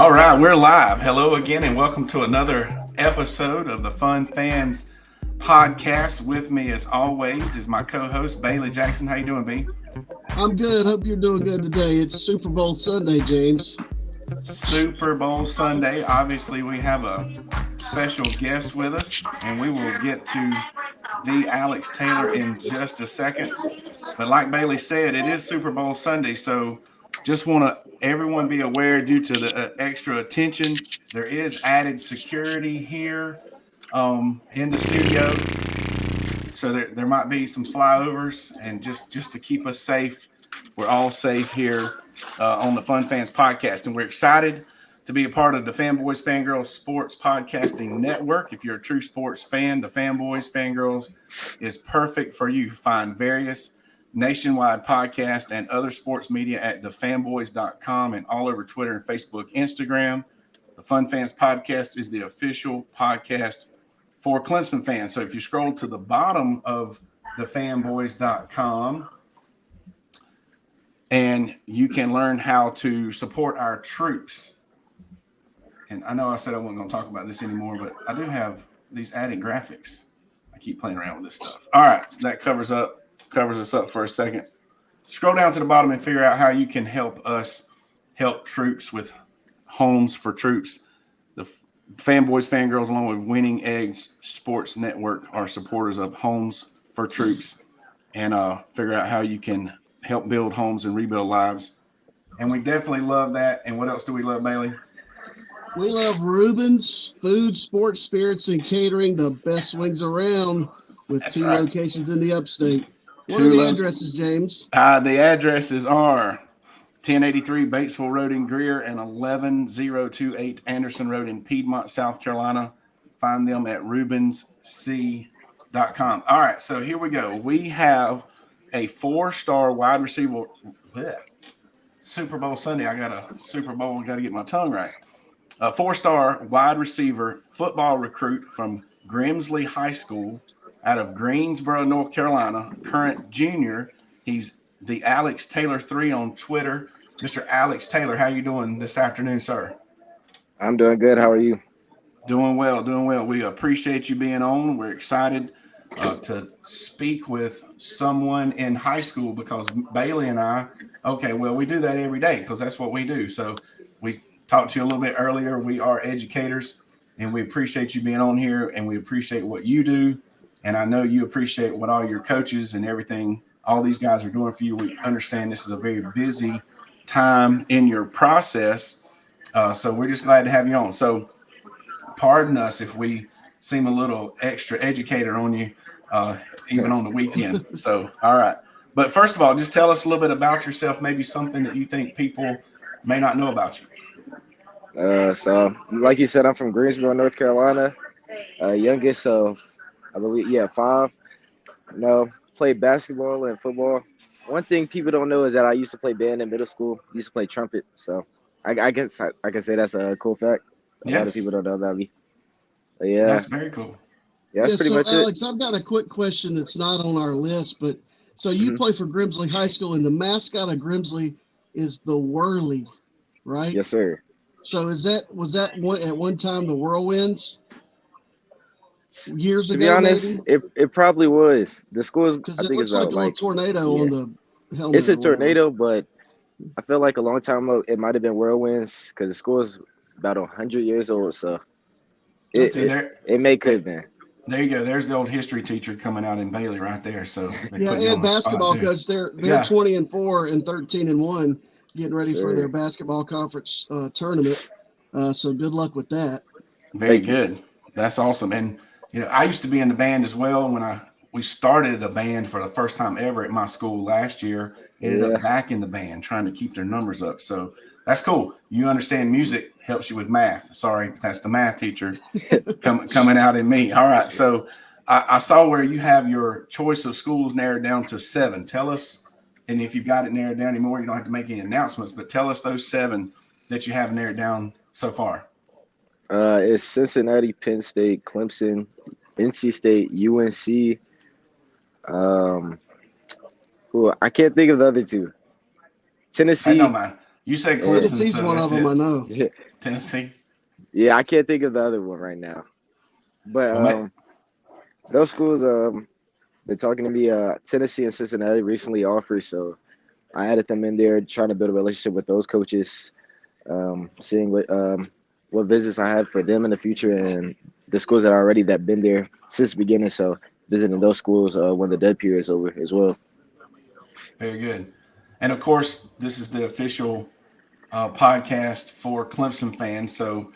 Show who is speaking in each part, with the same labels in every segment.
Speaker 1: All right, we're live. Hello again, and welcome to another episode of the Fun Fans podcast. With me, as always, is my co-host Bailey Jackson. How you doing, B?
Speaker 2: I'm good. Hope you're doing good today. It's Super Bowl Sunday, James.
Speaker 1: Super Bowl Sunday. Obviously, we have a special guest with us, and we will get to the Alex Taylor in just a second. But like Bailey said, it is Super Bowl Sunday, so just want to everyone be aware due to the extra attention, there is added security here in the studio. So there might be some flyovers, and just to keep us safe, we're all safe here on the Fun Fans podcast, and we're excited to be a part of the Fanboys Fangirls Sports Podcasting Network. If you're a true sports fan, the Fanboys Fangirls is perfect for you. Find various nationwide podcast and other sports media at thefanboys.com and all over Twitter and Facebook, Instagram. The Fun Fans podcast is the official podcast for Clemson fans. So if you scroll to the bottom of thefanboys.com, and you can learn how to support our troops. And I know I said I wasn't going to talk about this anymore, but I do have these added graphics. I keep playing around with this stuff. All right, so that covers us up for a second. Scroll down to the bottom and figure out how you can help us help troops with Homes for Troops. The Fanboys, Fangirls, along with Winning Edge Sports Network are supporters of Homes for Troops, and figure out how you can help build homes and rebuild lives. And we definitely love that. And what else do we love, Bailey?
Speaker 2: We love Reubens, food, sports, spirits, and catering, the best wings around, with
Speaker 1: That's
Speaker 2: two
Speaker 1: right.
Speaker 2: locations in the upstate. What are the addresses, James?
Speaker 1: The addresses are 1083 Batesville Road in Greer and 11028 Anderson Road in Piedmont, South Carolina. Find them at reubensc.com. All right, so here we go. We have a 4-star wide receiver. Super Bowl Sunday. I got a Super Bowl. Got to get my tongue right. A 4-star wide receiver football recruit from Grimsley High School out of Greensboro, North Carolina. Current junior. He's the Alex Taylor 3 on Twitter. Mr. Alex Taylor, how you doing this afternoon, sir?
Speaker 3: I'm doing good. How are you?
Speaker 1: Doing well, doing well. We appreciate you being on. We're excited to speak with someone in high school, because Bailey and I, we do that every day because that's what we do. So we talked to you a little bit earlier. We are educators, and we appreciate you being on here, and we appreciate what you do. And I know you appreciate what all your coaches and everything, all these guys are doing for you. We understand this is a very busy time in your process. So we're just glad to have you on. So pardon us if we seem a little extra educator on you, even on the weekend. So, all right. But first of all, just tell us a little bit about yourself, maybe something that you think people may not know about you.
Speaker 3: So like you said, I'm from Greensboro, North Carolina. Youngest of, I believe, 5. Played basketball and football. One thing people don't know is that I used to play band in middle school. Used to play trumpet. So I guess I can say that's a cool fact. A lot of people don't know about me. But yeah,
Speaker 1: that's very cool.
Speaker 3: Yeah, that's pretty much
Speaker 2: Alex,
Speaker 3: it.
Speaker 2: I've got a quick question that's not on our list, but so you play for Grimsley High School, and the mascot of Grimsley is the Whirly, right?
Speaker 3: Yes, sir.
Speaker 2: So was that at one time the Whirlwinds? Years ago,
Speaker 3: to be honest, it probably was. The school's,
Speaker 2: because
Speaker 3: I
Speaker 2: it
Speaker 3: think
Speaker 2: looks
Speaker 3: it's
Speaker 2: like
Speaker 3: about
Speaker 2: a little tornado on the helmet.
Speaker 3: It's a tornado, but I feel like a long time ago it might have been Whirlwinds, because the school is about 100 years old. So it could have been.
Speaker 1: There you go. There's the old history teacher coming out in Bailey right there. So
Speaker 2: and basketball coach. They're 20-4 and 13-1, getting ready for their basketball conference tournament. So good luck with that.
Speaker 1: Very good. That's awesome. And I used to be in the band as well. When we started a band for the first time ever at my school last year, ended up back in the band trying to keep their numbers up. So that's cool. You understand music helps you with math. Sorry, that's the math teacher coming out in me. All right. So I saw where you have your choice of schools narrowed down to 7. Tell us, and if you've got it narrowed down anymore, you don't have to make any announcements, but tell us those 7 that you have narrowed down so far.
Speaker 3: It's Cincinnati, Penn State, Clemson, NC State, UNC. I can't think of the other 2. Tennessee.
Speaker 1: That don't matter. You said Clemson.
Speaker 2: Tennessee's
Speaker 1: so
Speaker 2: one of them, I know.
Speaker 3: Yeah.
Speaker 1: Tennessee.
Speaker 3: Yeah, I can't think of the other one right now. But those schools, they're talking to me. Tennessee and Cincinnati recently offered, so I added them in there, trying to build a relationship with those coaches, seeing what visits I have for them in the future, and the schools that are already that been there since the beginning. So visiting those schools when the dead period is over as well.
Speaker 1: Very good. And of course, this is the official podcast for Clemson fans. So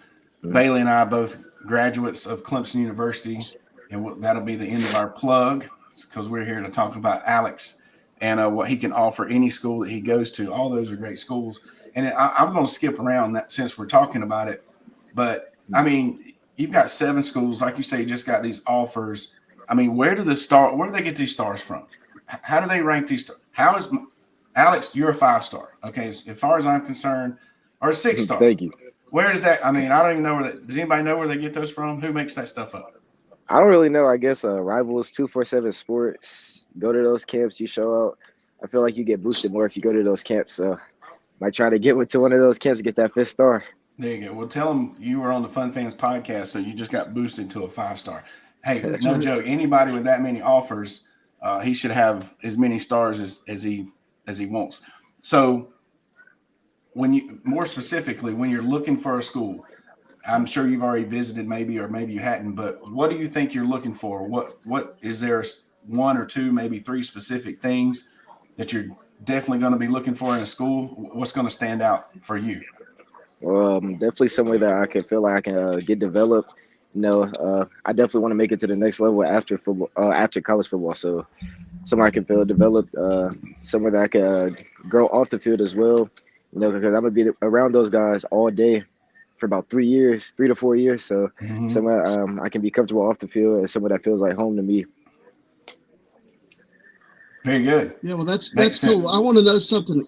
Speaker 1: Bailey and I both graduates of Clemson University, and that'll be the end of our plug because we're here to talk about Alex and what he can offer any school that he goes to. All those are great schools. And I'm going to skip around that since we're talking about it. But, I mean, you've got 7 schools. Like you say, you just got these offers. I mean, where do they get these stars from? How do they rank these stars? How is Alex, you're a 5-star. Okay, as far as I'm concerned, or a 6-star.
Speaker 3: Thank you.
Speaker 1: Where does that? I mean, I don't even know does anybody know where they get those from? Who makes that stuff up?
Speaker 3: I don't really know. I guess Rivals 247 Sports. Go to those camps. You show out. I feel like you get boosted more if you go to those camps. So might try to get to one of those camps to get that 5th star.
Speaker 1: There you go. Well, tell them you were on the Fun Fans podcast, so you just got boosted to a 5-star. Hey, no joke. Anybody with that many offers, he should have as many stars as he wants. So more specifically, when you're looking for a school, I'm sure you've already visited maybe, or maybe you hadn't, but what do you think you're looking for? What is there 1 or 2, maybe 3 specific things that you're definitely going to be looking for in a school? What's going to stand out for you?
Speaker 3: Definitely somewhere that I can feel like I can get developed. I definitely want to make it to the next level after football, after college football. So somewhere I can feel developed, somewhere that I can grow off the field as well. Because I'm gonna be around those guys all day for about 3 to 4 years. So somewhere I can be comfortable off the field and somewhere that feels like home to me.
Speaker 1: Very good.
Speaker 2: Yeah, well, that's cool. I want to know something.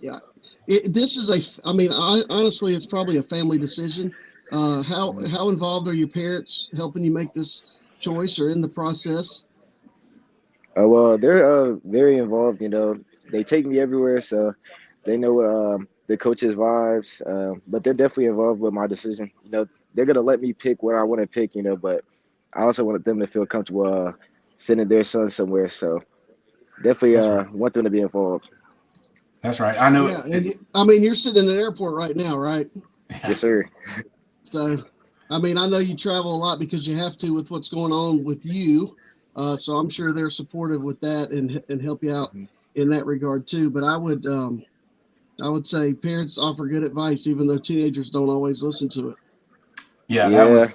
Speaker 2: This is honestly, it's probably a family decision. How involved are your parents helping you make this choice or in the process?
Speaker 3: Well, they're very involved. They take me everywhere, so they know the coach's vibes. But they're definitely involved with my decision. They're gonna let me pick what I want to pick. But I also want them to feel comfortable sending their son somewhere. So definitely want them to be involved.
Speaker 1: That's right. I know.
Speaker 2: Yeah, you're sitting in an airport right now, right?
Speaker 3: Yes, sir.
Speaker 2: So, I know you travel a lot because you have to with what's going on with you. So I'm sure they're supportive with that and help you out in that regard too. But I would say parents offer good advice, even though teenagers don't always listen to it.
Speaker 1: Yeah.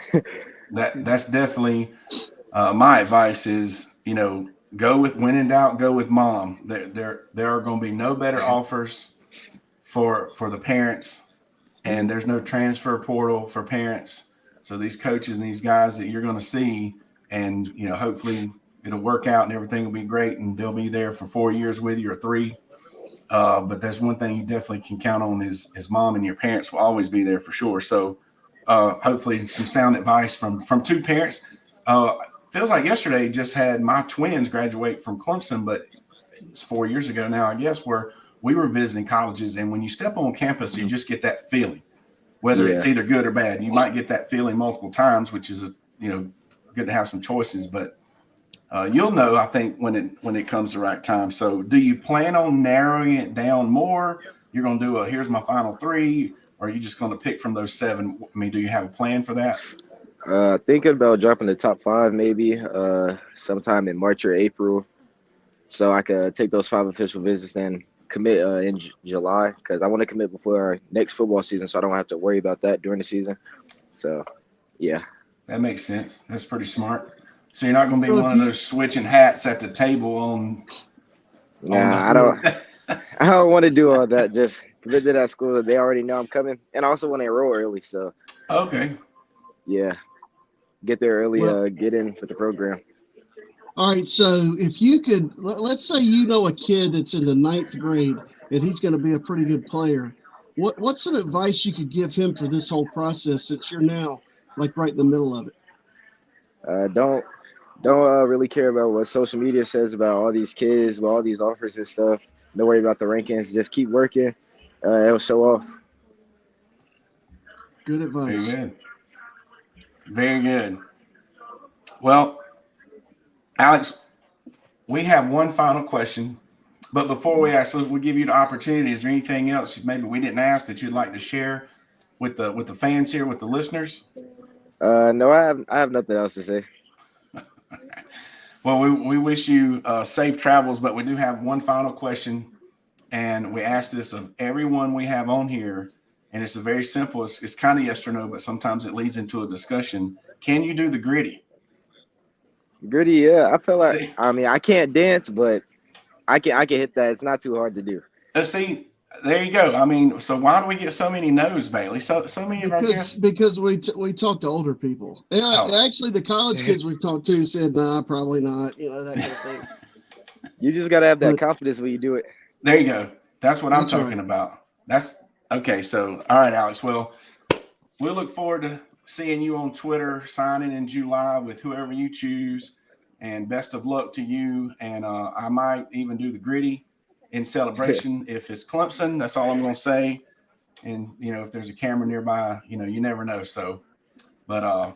Speaker 1: That's definitely my advice is, go with, when in doubt, go with mom. There are going to be no better offers for the parents, and there's no transfer portal for parents. So these coaches and these guys that you're going to see, and hopefully it'll work out and everything will be great, and they'll be there for 4 years with you or 3. But there's one thing you definitely can count on is mom, and your parents will always be there for sure. So hopefully some sound advice from 2 parents. Feels like yesterday just had my twins graduate from Clemson, but it's 4 years ago now, I guess, where we were visiting colleges. And when you step on campus, you just get that feeling, whether it's either good or bad. You might get that feeling multiple times, which is, good to have some choices, but you'll know, I think, when it comes the right time. So do you plan on narrowing it down more? You're going to do here's my final 3, or are you just going to pick from those 7? Do you have a plan for that?
Speaker 3: Thinking about dropping the top 5 maybe sometime in March or April, so I could take those 5 official visits and commit in July, because I want to commit before our next football season, so I don't have to worry about that during the season. So, yeah. That
Speaker 1: makes sense. That's pretty smart. So you're not going to be one of those switching hats at the table on.
Speaker 3: I don't want to do all that. Just commit to that school that they already know I'm coming, and I also want to enroll early. So.
Speaker 1: Okay.
Speaker 3: Yeah. Get there early. Get in with the program.
Speaker 2: All right. So if you could, let's say a kid that's in the 9th grade and he's going to be a pretty good player. What's some advice you could give him for this whole process, since you're now like right in the middle of it?
Speaker 3: Don't really care about what social media says about all these kids, about all these offers and stuff. Don't worry about the rankings. Just keep working. It'll show off.
Speaker 2: Good
Speaker 1: Very
Speaker 2: advice.
Speaker 1: good. Very good. Well, Alex, we have one final question. But before we actually we give you the opportunity, is there anything else maybe we didn't ask that you'd like to share with the fans here, with the listeners?
Speaker 3: No, I have nothing else to say.
Speaker 1: Well, we wish you safe travels, but we do have one final question, and we ask this of everyone we have on here, and it's a very simple. It's kind of yes or no, but sometimes it leads into a discussion. Can you do the gritty?
Speaker 3: Gritty, yeah. I feel like
Speaker 1: See,
Speaker 3: I mean I can't dance, but I can hit that. It's not too hard to do.
Speaker 1: see, there you go. I mean, so why do we get so many no's, Bailey? So many of our
Speaker 2: Because
Speaker 1: guests.
Speaker 2: because we talk to older people. Yeah,
Speaker 1: Oh,
Speaker 2: actually, the college kids we've talked to said, "Nah, probably not." That kind of thing.
Speaker 3: You just gotta have that
Speaker 2: But
Speaker 3: confidence when you do it.
Speaker 1: there you go. That's what I'm
Speaker 2: that's right.
Speaker 1: talking about. That's okay. So, all right, Alex. Well, we'll look forward to seeing you on Twitter, signing in July with whoever you choose. And best of luck to you. And I might even do the gritty in celebration if it's Clemson. That's all I'm going to say. And, if there's a camera nearby, you never know. So, but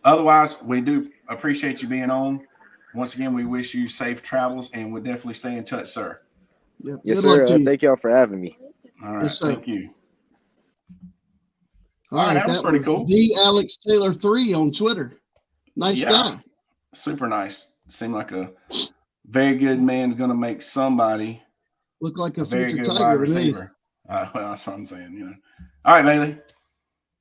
Speaker 1: otherwise, we do appreciate you being on. Once again, we wish you safe travels and we'll definitely stay in touch, sir.
Speaker 2: Yep.
Speaker 3: Yes,
Speaker 2: Good luck
Speaker 3: sir.
Speaker 2: to you.
Speaker 3: Thank y'all for having me.
Speaker 1: All right.
Speaker 2: Yes, sir.
Speaker 1: Thank you.
Speaker 2: All
Speaker 1: All right.
Speaker 2: right,
Speaker 1: That was
Speaker 2: that
Speaker 1: pretty
Speaker 2: was
Speaker 1: cool.
Speaker 2: the Alex Taylor 3 on Twitter. Nice
Speaker 1: Yeah.
Speaker 2: guy.
Speaker 1: Super nice. Seemed like a very good man's going to make somebody
Speaker 2: Look like
Speaker 1: a
Speaker 2: a
Speaker 1: very
Speaker 2: future
Speaker 1: good wide
Speaker 2: Tiger to me.
Speaker 1: receiver. Well, that's what I'm saying. All right, Bailey.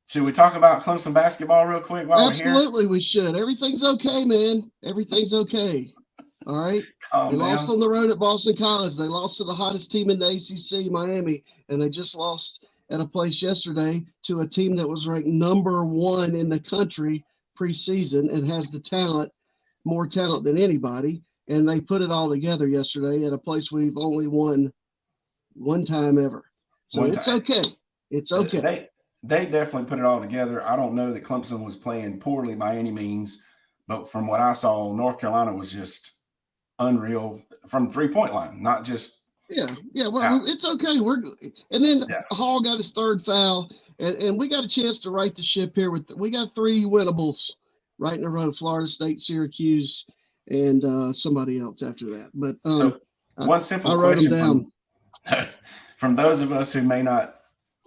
Speaker 1: Should we talk about Clemson basketball real quick while we're here?
Speaker 2: Absolutely, we should. Everything's okay, man. Everything's okay. All right.
Speaker 1: Calm
Speaker 2: They lost
Speaker 1: down.
Speaker 2: on the road at Boston College. They lost to the hottest team in the ACC, Miami, and they just lost at a place yesterday to a team that was ranked number 1 in the country preseason and has the talent, more talent than anybody. And they put it all together yesterday at a place we've only won one time ever. So
Speaker 1: One
Speaker 2: it's
Speaker 1: time.
Speaker 2: okay. It's okay.
Speaker 1: They definitely put it all together. I don't know that Clemson was playing poorly by any means, but from what I saw, North Carolina was just unreal from the 3-point line, not just
Speaker 2: Yeah. Well,
Speaker 1: out.
Speaker 2: it's okay. And then
Speaker 1: Yeah.
Speaker 2: Hall got his third foul, and we got a chance to right the ship here. We got 3 winnables right in a row: Florida State, Syracuse, and somebody else after that. But
Speaker 1: So one
Speaker 2: I
Speaker 1: simple
Speaker 2: wrote them
Speaker 1: question
Speaker 2: down.
Speaker 1: from those of us who may not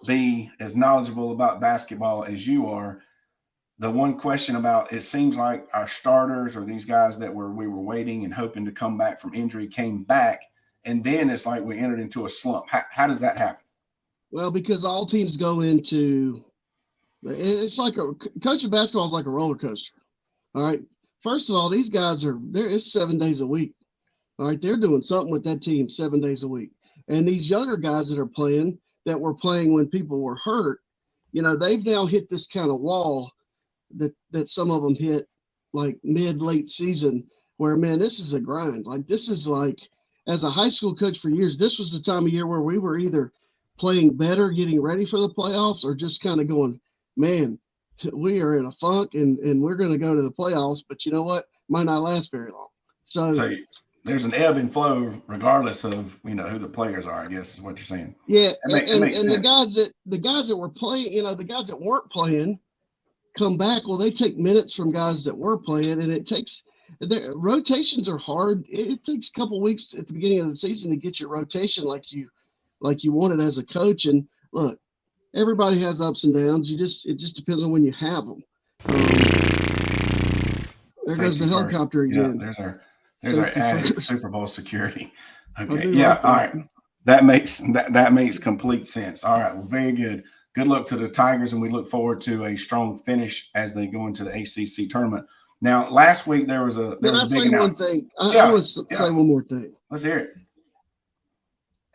Speaker 1: be as knowledgeable about basketball as you are. The one question about it seems like our starters or these guys that we were waiting and hoping to come back from injury came back, and then it's like we entered into a slump. How does that happen?
Speaker 2: Well, because all teams go into it's like coaching basketball is like a roller coaster. All right. First of all, these guys it's 7 days a week. All right, they're doing something with that team 7 days a week. And these younger guys that were playing when people were hurt, they've now hit this kind of wall that some of them hit like late season where, man, this is a grind. Like this is like, as a high school coach for years, this was the time of year where we were either playing better, getting ready for the playoffs, or just kind of going, man, we are in a funk and we're going to go to the playoffs, but you know what? Might not last very long.
Speaker 1: So there's an ebb and flow regardless of who the players are, I guess is what you're saying.
Speaker 2: Yeah,
Speaker 1: It makes
Speaker 2: and
Speaker 1: sense.
Speaker 2: the guys that were playing, the guys that weren't playing come back. Well, they take minutes from guys that were playing, and the rotations are hard. It takes a couple weeks at the beginning of the season to get your rotation like you wanted as a coach. And look, everybody has ups and downs. It just depends on when you have them. There
Speaker 1: Safety
Speaker 2: goes the
Speaker 1: first.
Speaker 2: helicopter
Speaker 1: Yeah,
Speaker 2: again.
Speaker 1: there's our
Speaker 2: Safety
Speaker 1: added
Speaker 2: first.
Speaker 1: Super Bowl security.
Speaker 2: I
Speaker 1: Okay.
Speaker 2: do
Speaker 1: Yeah.
Speaker 2: like
Speaker 1: All
Speaker 2: that.
Speaker 1: right. That makes complete sense. All right. Well, very good. Good luck to the Tigers, and we look forward to a strong finish as they go into the ACC tournament. Now, last week there was a
Speaker 2: Can I
Speaker 1: big
Speaker 2: say one
Speaker 1: announcement.
Speaker 2: thing? I
Speaker 1: Yeah.
Speaker 2: want to say one more thing.
Speaker 1: Let's hear it.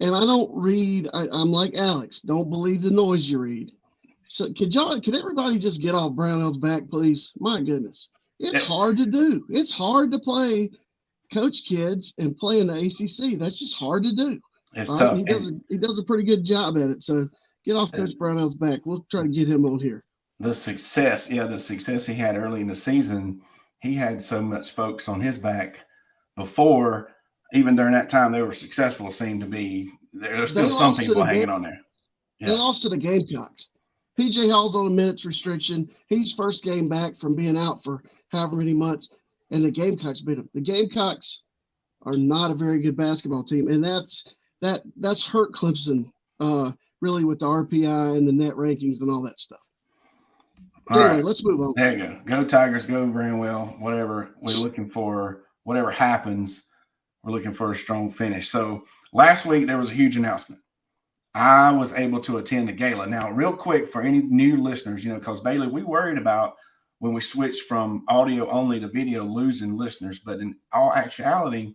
Speaker 2: And I don't read. I'm like Alex. Don't believe the noise you read. So can everybody just get off Brownell's back, please? My goodness, it's hard to do. It's hard to play, coach kids, and play in the ACC. That's just hard to do.
Speaker 1: It's
Speaker 2: All
Speaker 1: tough.
Speaker 2: right, he does a pretty good job at it. So get off Coach Brownell's back. We'll try to get him on here.
Speaker 1: The success he had early in the season, he had so much folks on his back before. Even during that time, they were successful. Seemed to be there's still some people hanging on there.
Speaker 2: Yeah. They lost to the Gamecocks. PJ Hall's on a minutes restriction. He's first game back from being out for however many months, and the Gamecocks beat him. The Gamecocks are not a very good basketball team, and that's hurt Clemson really with the RPI and the net rankings and all that stuff. So anyway,
Speaker 1: right,
Speaker 2: let's move on.
Speaker 1: There you go. Go Tigers, go Bramwell. Whatever we're looking for, whatever happens, we're looking for a strong finish. So last week there was a huge announcement. I was able to attend the gala. Now, real quick for any new listeners, because Bailey, we worried about when we switched from audio only to video losing listeners, but in all actuality,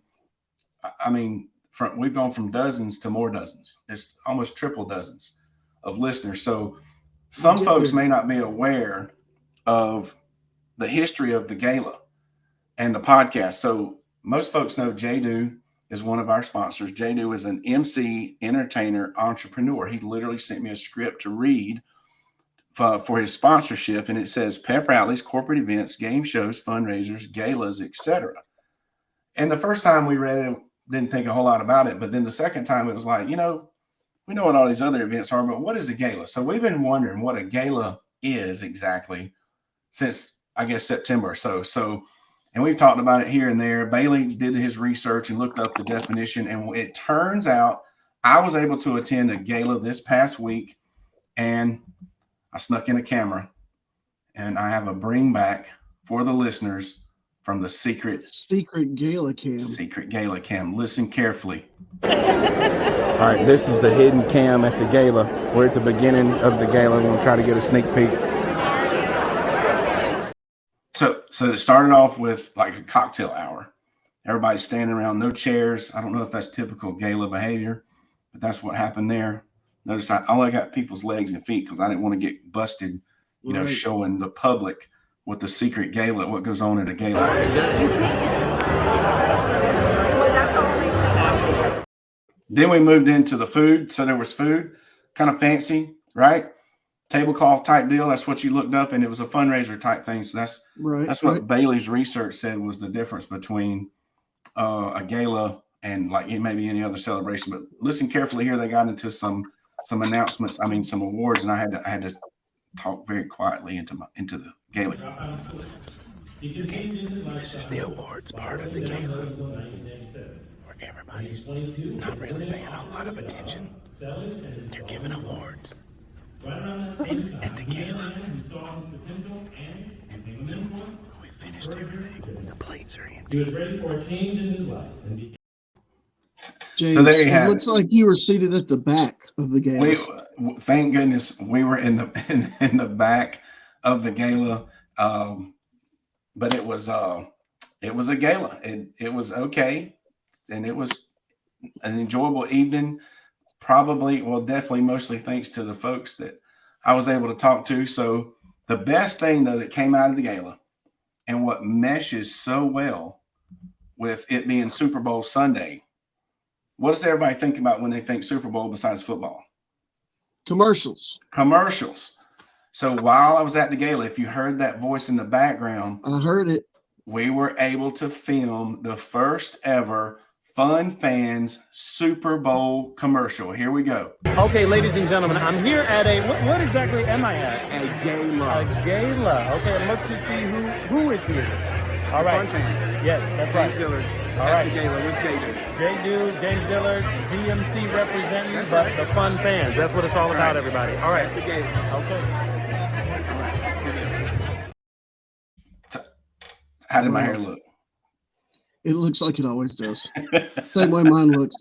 Speaker 1: I mean, we've gone from dozens to more dozens. It's almost triple dozens of listeners. So some folks may not be aware of the history of the gala and the podcast. So most folks know J-Do is one of our sponsors. J-Do is an MC, entertainer, entrepreneur. He literally sent me a script to read for his sponsorship, and it says pep rallies, corporate events, game shows, fundraisers, galas, etc. And the first time we read it, didn't think a whole lot about it. But then the second time it was like, we know what all these other events are, but what is a gala? So we've been wondering what a gala is exactly since, I guess, September or so. And we've talked about it here and there. Bailey did his research and looked up the definition. And it turns out I was able to attend a gala this past week, and I snuck in a camera, and I have a bring back for the listeners from the secret
Speaker 2: gala cam.
Speaker 1: Secret gala cam. Listen carefully. All right, this is the hidden cam at the gala. We're at the beginning of the gala. We're going to try to get a sneak peek. So it started off with like a cocktail hour. Everybody's standing around, no chairs. I don't know if that's typical gala behavior, but that's what happened there. Notice I only got people's legs and feet because I didn't want to get busted, right, showing the public what the secret gala, what goes on at a gala. Then we moved into the food. So there was food, kind of fancy, right? Tablecloth type deal. That's what you looked up, and it was a fundraiser type thing. So that's what Bailey's research said was the difference between a gala and like maybe any other celebration. But listen carefully here. They got into some announcements. I mean, some awards, and I had to talk very quietly into the gala. This is the awards part of the gala, where everybody's not really paying a lot of attention. They're giving awards at the gala. So we finished everything. The plates are empty.
Speaker 2: James,
Speaker 1: so there you have it.
Speaker 2: Looks like you were seated at the back of the gala.
Speaker 1: Thank goodness we were in the back of the gala. But it was a gala. It was okay, and it was an enjoyable evening. Definitely mostly thanks to the folks that I was able to talk to. So the best thing though that came out of the gala, and what meshes so well with it being Super Bowl Sunday, what does everybody think about when they think Super Bowl besides football?
Speaker 2: Commercials.
Speaker 1: So while I was at the gala, if you heard that voice in the background,
Speaker 2: I heard it.
Speaker 1: We were able to film the first ever Fun Fans Super Bowl commercial. Here we go.
Speaker 4: Okay, ladies and gentlemen, I'm here at what exactly am I at?
Speaker 1: A gala.
Speaker 4: A gala. Okay, look to see who is here. All right.
Speaker 1: Fun Fan.
Speaker 4: Yes, that's right.
Speaker 1: James Dillard
Speaker 4: All
Speaker 1: at
Speaker 4: right.
Speaker 1: the gala with
Speaker 4: J-Do, James Dillard, GMC representing, that's but right. The Fun Fans. That's what it's all about, everybody. All right.
Speaker 1: At the gala.
Speaker 4: Okay.
Speaker 1: How did my hair look?
Speaker 2: It looks like it always does. Same way mine looks.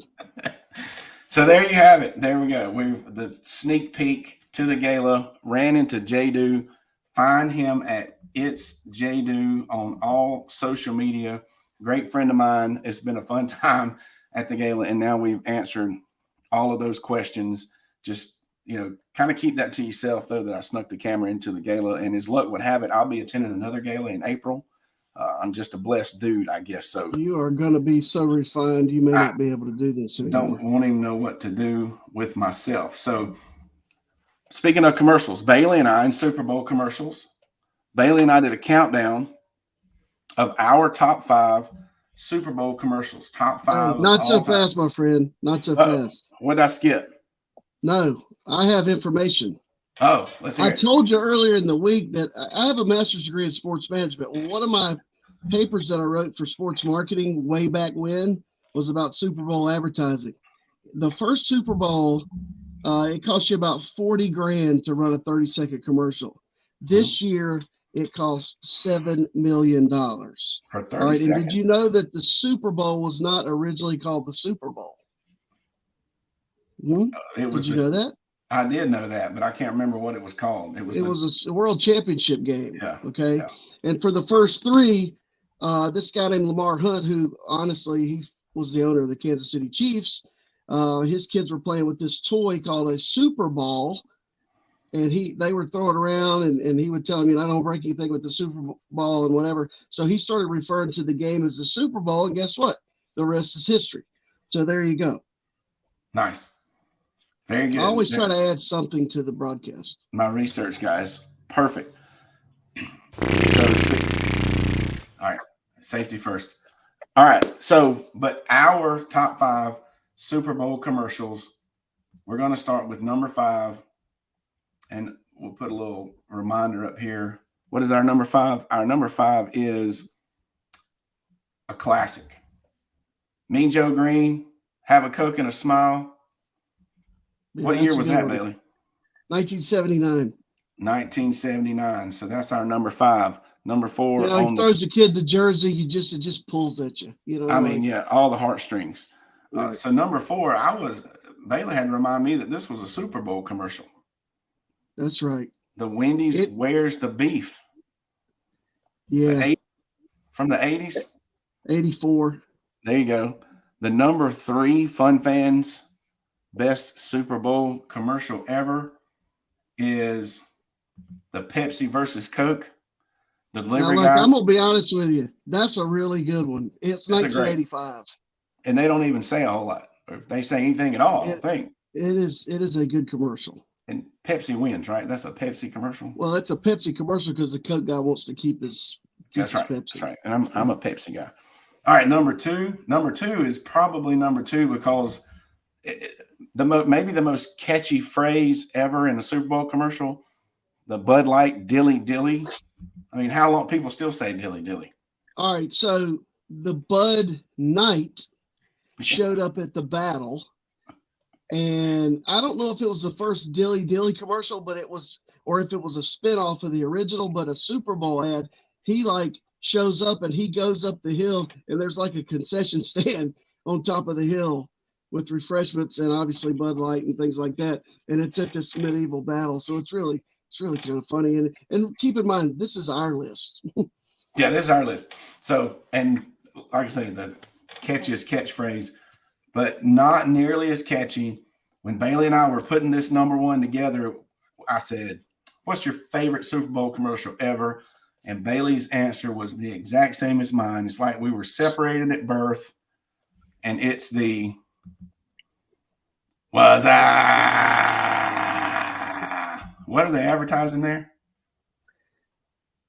Speaker 1: So there you have it. There we go. The sneak peek to the gala. Ran into J-Do. Find him at It's J-Do on all social media. Great friend of mine. It's been a fun time at the gala, and now we've answered all of those questions. Just, kind of keep that to yourself, though, that I snuck the camera into the gala. And as luck would have it, I'll be attending another gala in April. I'm just a blessed dude, I guess. So
Speaker 2: you are going to be so refined, you may not be able to do this anymore.
Speaker 1: Won't even know what to do with myself. So speaking of commercials, Bailey and I in Super Bowl commercials, Bailey and I did a countdown of our top 5 Super Bowl commercials. Top 5.
Speaker 2: Not so fast, my friend. Not so fast.
Speaker 1: What did I skip?
Speaker 2: No, I have information.
Speaker 1: Oh, let's hear
Speaker 2: I
Speaker 1: it.
Speaker 2: told you earlier in the week that I have a master's degree in sports management. Well, one of my papers that I wrote for sports marketing way back when was about Super Bowl advertising. The first Super Bowl, it cost you about 40 grand to run a 30-second commercial. This year, it costs $7 million. All
Speaker 1: For 30
Speaker 2: right. And
Speaker 1: seconds.
Speaker 2: did you know that the Super Bowl was not originally called the Super Bowl? Did you know that?
Speaker 1: I did know that, but I can't remember what it was called. It was
Speaker 2: a world championship game.
Speaker 1: Yeah.
Speaker 2: Okay.
Speaker 1: Yeah.
Speaker 2: And for the first three, this guy named Lamar Hunt, who honestly, he was the owner of the Kansas City Chiefs. His kids were playing with this toy called a Super Ball. And they were throwing around and he would tell me, I don't break anything with the Super Bowl and whatever. So he started referring to the game as the Super Bowl. And guess what? The rest is history. So there you go.
Speaker 1: Nice. Very good.
Speaker 2: I always try to add something to the broadcast.
Speaker 1: My research, guys. Perfect. All right. Safety first. All right. So, but our top 5 Super Bowl commercials, we're going to start with number 5. And we'll put a little reminder up here. What is our number 5? Our number 5 is a classic. Mean Joe Green, Have a Coke and a Smile.
Speaker 2: Yeah,
Speaker 1: What year was that, Bailey?
Speaker 2: 1979.
Speaker 1: 1979. So that's our number 5. Number 4.
Speaker 2: You know, he throws a kid the jersey. It just pulls at you. You know.
Speaker 1: I mean, yeah, all the heartstrings.
Speaker 2: Right.
Speaker 1: So number 4, Bailey had to remind me that this was a Super Bowl commercial.
Speaker 2: That's right.
Speaker 1: The Wendy's Where's the Beef?
Speaker 2: Yeah.
Speaker 1: From the 80s?
Speaker 2: 84.
Speaker 1: There you go. The number 3 Fun Fans best Super Bowl commercial ever is the Pepsi versus Coke. The delivery guys.
Speaker 2: I'm gonna be honest with you. That's a really good one. It's 1985.
Speaker 1: And they don't even say a whole lot. Or if they say anything at all, I don't think.
Speaker 2: It is a good commercial.
Speaker 1: And Pepsi wins, right? That's a Pepsi commercial.
Speaker 2: Well, it's a Pepsi commercial because the Coke guy wants to keep his
Speaker 1: That's right.
Speaker 2: Pepsi.
Speaker 1: That's right. And I'm a Pepsi guy. All right, number 2. Number 2 is probably number 2 because maybe the most catchy phrase ever in a Super Bowl commercial, the Bud Light Dilly Dilly. I mean, how long people still say dilly dilly?
Speaker 2: All right, so the Bud Knight showed up at the battle, and I don't know if it was the first dilly dilly commercial, but it was, or if it was a spinoff of the original, but a Super Bowl ad. He shows up and he goes up the hill, and there's like a concession stand on top of the hill with refreshments and obviously Bud Light and things like that. And it's at this medieval battle, so it's really kind of funny. And keep in mind, this is our list.
Speaker 1: Yeah, this is our list. So, and like I say, the catchiest catchphrase, but not nearly as catchy. When Bailey and I were putting this number 1 together, I said, what's your favorite Super Bowl commercial ever? And Bailey's answer was the exact same as mine. It's like we were separated at birth, and it's the was I? What are they advertising there?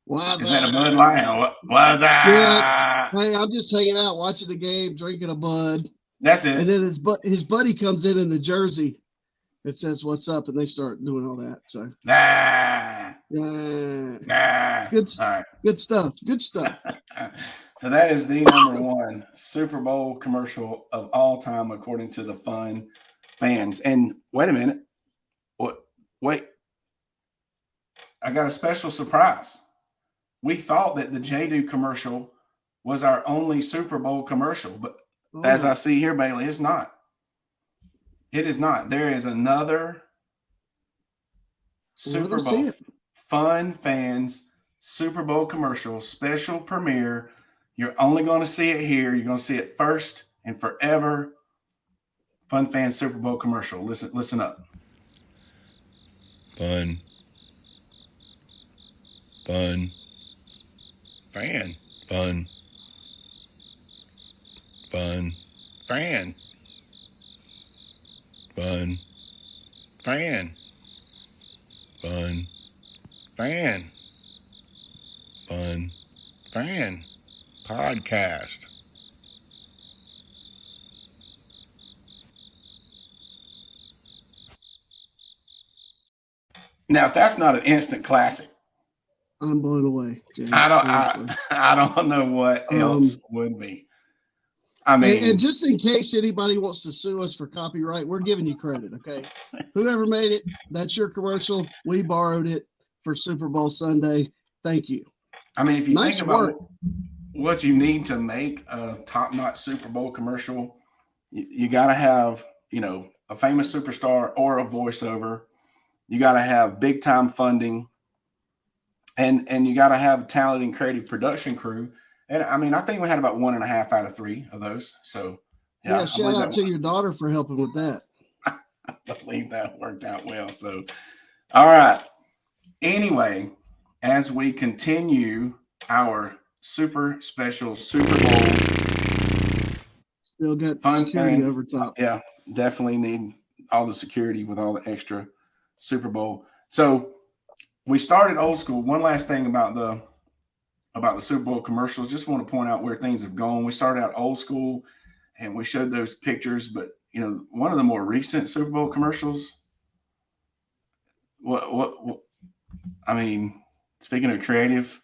Speaker 1: Is that a Bud Light? Was I?
Speaker 2: Yeah. Hey, I'm just hanging out, watching the game, drinking a Bud.
Speaker 1: That's it.
Speaker 2: And then his buddy comes in the jersey. It says, "What's up?" And they start doing all that. So. Good stuff. Good stuff.
Speaker 1: So that is the number 1 Super Bowl commercial of all time, according to the Fun Fans. And wait a minute. Wait. I got a special surprise. We thought that the J-Do commercial was our only Super Bowl commercial, but as I see here, Bailey, it's not. It is not. There is another Super Bowl Fun Fans Super Bowl commercial special premiere. You're only going to see it here. You're going to see it first and forever. Fun Fans Super Bowl commercial. Listen up. Fun. Fan. Fan. Fan. Fan. Fan. Fun Fan Podcast. Now, if that's not an instant classic,
Speaker 2: I'm blown away, James.
Speaker 1: I don't
Speaker 2: Seriously.
Speaker 1: I don't know what else would be. I
Speaker 2: And
Speaker 1: mean,
Speaker 2: just in case anybody wants to sue us for copyright, we're giving you credit, okay? Whoever made it, that's your commercial. We borrowed it for Super Bowl Sunday. Thank you.
Speaker 1: I mean, if you
Speaker 2: Nice
Speaker 1: think about
Speaker 2: work.
Speaker 1: what you need to make a top-notch Super Bowl commercial, you got to have, a famous superstar or a voiceover. You got to have big-time funding, and you got to have a talented and creative production crew. And I mean, I think we had about 1.5 out of 3 of those. So,
Speaker 2: Yeah,
Speaker 1: I
Speaker 2: shout out to your daughter for helping with that.
Speaker 1: I believe that worked out well. So, all right. Anyway, as we continue our super special Super Bowl
Speaker 2: Still got
Speaker 1: fun
Speaker 2: security
Speaker 1: fans,
Speaker 2: over top.
Speaker 1: yeah, definitely need all the security with all the extra Super Bowl. So we started old school. One last thing about the Super Bowl commercials. Just want to point out where things have gone. We started out old school, and we showed those pictures. But one of the more recent Super Bowl commercials. What I mean, speaking of creative,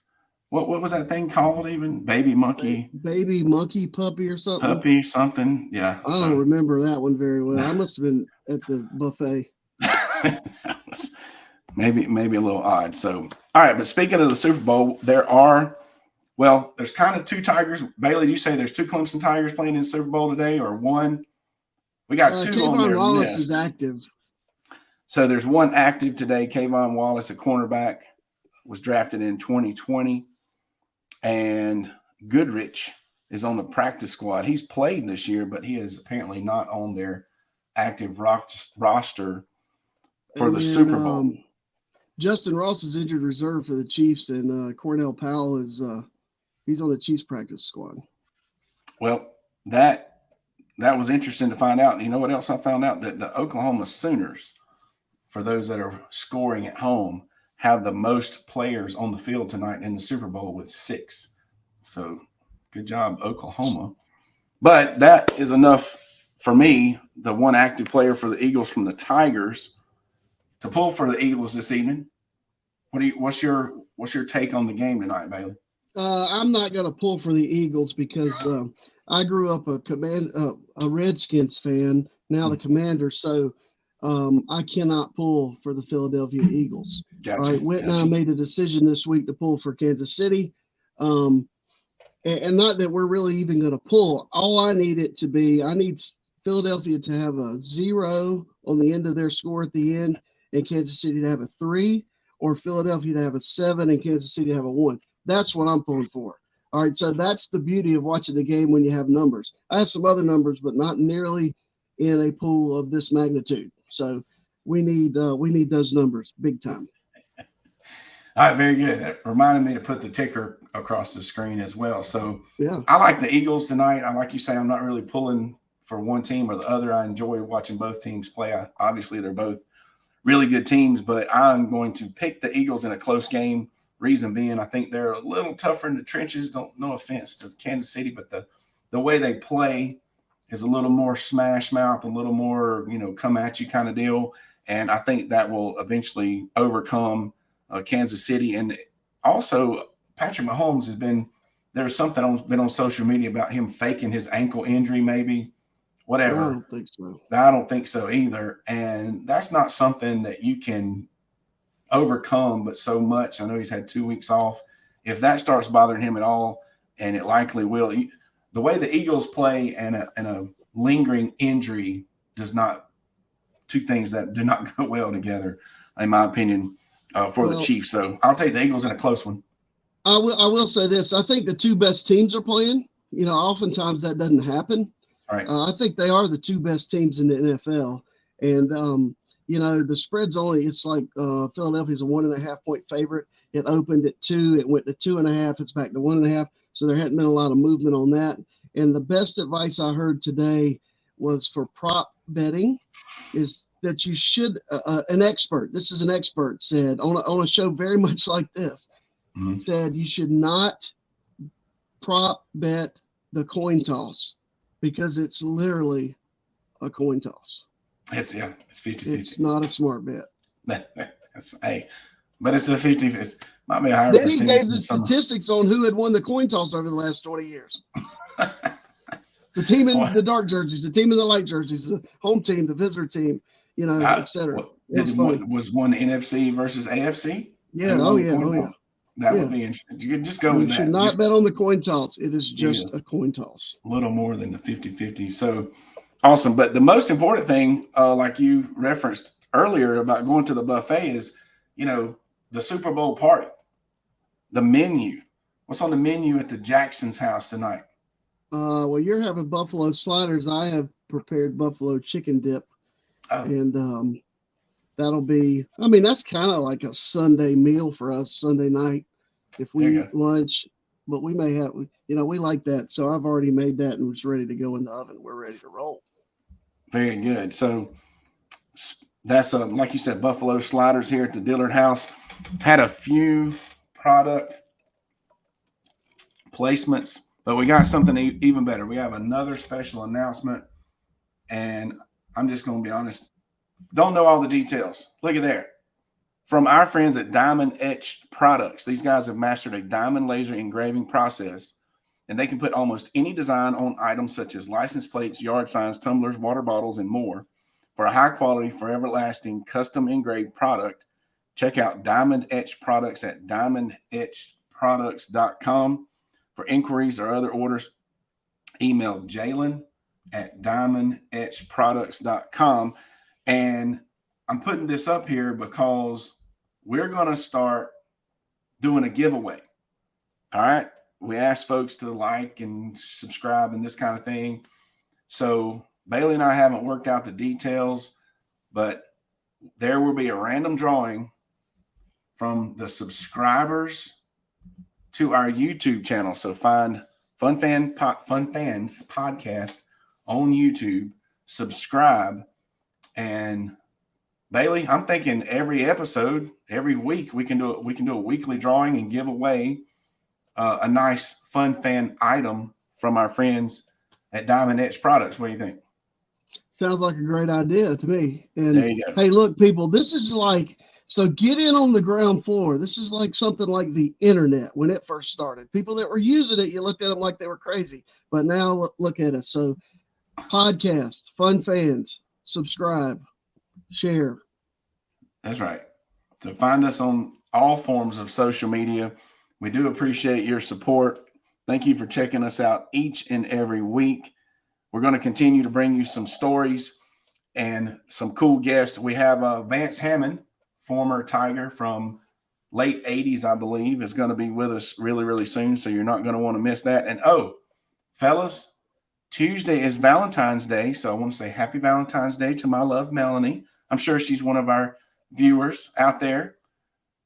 Speaker 1: what was that thing called? Even baby monkey,
Speaker 2: Baby monkey puppy or something.
Speaker 1: puppy something. Yeah,
Speaker 2: I don't remember that one very well. I must have been at the buffet.
Speaker 1: that was maybe a little odd. So, all right. But speaking of the Super Bowl, there's kind of 2 Tigers. Bailey, do you say there's 2 Clemson Tigers playing in the Super Bowl today, or 1? We got 2 on
Speaker 2: Kayvon
Speaker 1: their
Speaker 2: Wallace
Speaker 1: list.
Speaker 2: is active.
Speaker 1: So there's 1 active today. Kayvon Wallace, a cornerback, was drafted in 2020, and Goodrich is on the practice squad. He's played this year, but he is apparently not on their active roster for the Super Bowl.
Speaker 2: Justin Ross is injured reserve for the Chiefs, and Cornell Powell is he's on the Chiefs practice squad.
Speaker 1: Well, that was interesting to find out. And you know what else I found out? That the Oklahoma Sooners, for those that are scoring at home, have the most players on the field tonight in the Super Bowl with 6. So good job, Oklahoma. But that is enough for me, the 1 active player for the Eagles from the Tigers, to pull for the Eagles this evening. What's your take on the game tonight, Bailey?
Speaker 2: I'm not going to pull for the Eagles because I grew up a Redskins fan. Now the Commanders, so I cannot pull for the Philadelphia Eagles.
Speaker 1: Gotcha.
Speaker 2: All right, Whit and I made a decision this week to pull for Kansas City, and not that we're really even going to pull. All I need it to be, I need Philadelphia to have a 0 on the end of their score at the end, and Kansas City to have a 3, or Philadelphia to have a 7 and Kansas City to have a 1. That's what I'm pulling for. All right, so that's the beauty of watching the game when you have numbers. I have some other numbers, but not nearly in a pool of this magnitude. So we need those numbers big time.
Speaker 1: All right, very good. That reminded me to put the ticker across the screen as well. So
Speaker 2: yeah,
Speaker 1: I like the Eagles tonight. I like you say, I'm not really pulling for one team or the other. I enjoy watching both teams play. Obviously, they're both really good teams, but I'm going to pick the Eagles in a close game. Reason being, I think they're a little tougher in the trenches. No offense to Kansas City, but the way they play is a little more smash mouth, a little more, come at you kind of deal. And I think that will eventually overcome Kansas City. And also, Patrick Mahomes there's something been on social media about him faking his ankle injury, maybe, whatever.
Speaker 2: I don't think so.
Speaker 1: I don't think so either. And that's not something that you can overcome, but so much. I know he's had 2 weeks off. If that starts bothering him at all, and it likely will, the way the Eagles play and a lingering injury two things that do not go well together, in my opinion, for the Chiefs. So I'll take the Eagles in a close one.
Speaker 2: I will say this. I think the 2 best teams are playing. Oftentimes that doesn't happen.
Speaker 1: All right.
Speaker 2: I think they are the 2 best teams in the NFL. And, the spread's it's like Philadelphia's a 1.5 point favorite. It opened at 2. It went to 2.5. It's back to 1.5. So there hadn't been a lot of movement on that. And the best advice I heard today was for prop betting is that you should, an expert said on a show very much like this, said you should not prop bet the coin toss because it's literally a coin toss.
Speaker 1: It's 50-50.
Speaker 2: It's not a smart bet.
Speaker 1: Hey, but it's a 50. It's might be a higher
Speaker 2: Then he
Speaker 1: percentage
Speaker 2: gave the
Speaker 1: than some.
Speaker 2: statistics on who had won the coin toss over the last 20 years. The team in the dark jerseys, the team in the light jerseys, the home team, the visitor team, et cetera. It was funny.
Speaker 1: Was one NFC versus AFC?
Speaker 2: Yeah.
Speaker 1: Who
Speaker 2: Oh,
Speaker 1: won the
Speaker 2: yeah.
Speaker 1: coin
Speaker 2: Oh, yeah.
Speaker 1: toss? That
Speaker 2: Yeah.
Speaker 1: would be interesting. You could just go
Speaker 2: You
Speaker 1: with
Speaker 2: should
Speaker 1: that.
Speaker 2: not
Speaker 1: Just
Speaker 2: bet on the coin toss. It is just a coin toss.
Speaker 1: a little more than the 50-50. So awesome. But the most important thing, like you referenced earlier about going to the buffet is, the Super Bowl party, the menu. What's on the menu at the Jackson's house tonight?
Speaker 2: Well, you're having buffalo sliders. I have prepared buffalo chicken dip.
Speaker 1: Oh.
Speaker 2: And that'll be, I mean, that's kind of like a Sunday meal for us, Sunday night, if we eat lunch. But we may have, we like that. So I've already made that and it's ready to go in the oven. We're ready to roll.
Speaker 1: Very good. So that's, like you said, buffalo sliders here at the Dillard house. Had a few product placements, but we got something even better. We have another special announcement, and I'm just going to be honest. Don't know all the details. Look at there. From our friends at Diamond Etched Products. These guys have mastered a diamond laser engraving process, and they can put almost any design on items such as license plates, yard signs, tumblers, water bottles, and more. For a high-quality, forever-lasting, custom engraved product, check out Diamond Etched Products at diamondetchedproducts.com. For inquiries or other orders, email Jalen at diamondetchedproducts.com. And I'm putting this up here because we're going to start doing a giveaway. All right. We asked folks to like and subscribe and this kind of thing. So Bailey and I haven't worked out the details, but there will be a random drawing from the subscribers to our YouTube channel. So find Fun Fans Podcast on YouTube, subscribe, and Bailey, I'm thinking every episode, every week, we can do a weekly drawing and give away a nice Fun Fan item from our friends at Diamond Etched Products. What do you think?
Speaker 2: Sounds like a great idea to me. And
Speaker 1: there you go.
Speaker 2: Hey, look, people, this is like, so get in on the ground floor. This is like something like the internet when it first started. People that were using it, you looked at them like they were crazy. But now look at us. So podcast, Fun Fans, subscribe, share.
Speaker 1: That's right. So find us on all forms of social media. We do appreciate your support. Thank you for checking us out each and every week. We're going to continue to bring you some stories and some cool guests. We have Vance Hammond, former Tiger from late 80s, I believe, is going to be with us really, really soon. So you're not going to want to miss that. And fellas, Tuesday is Valentine's Day. So I want to say happy Valentine's Day to my love, Melanie. I'm sure she's one of our viewers out there.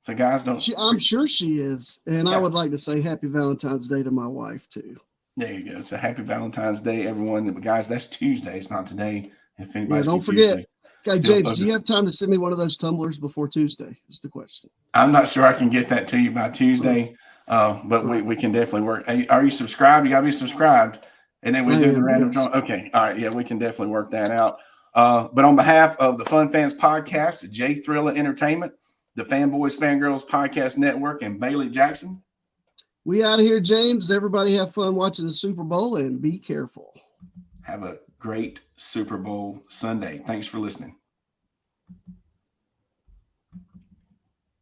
Speaker 1: So guys,
Speaker 2: I'm sure she is. And yeah. I would like to say happy Valentine's Day to my wife too.
Speaker 1: There you go. So happy Valentine's Day, everyone. But guys, that's Tuesday. It's not today. If anybody's
Speaker 2: don't forget. Okay, James, do you have time to send me one of those tumblers before Tuesday? Is the question.
Speaker 1: I'm not sure I can get that to you by Tuesday, but we can definitely work. Hey, are you subscribed? You got to be subscribed. And then we do the random draw. Okay. All right. Yeah, we can definitely work that out. But on behalf of the Fun Fans Podcast, J Thriller Entertainment, the Fanboys Fangirls Podcast Network, and Bailey Jackson.
Speaker 2: We out of here, James. Everybody have fun watching the Super Bowl and be careful.
Speaker 1: Have a great Super Bowl Sunday. Thanks for listening.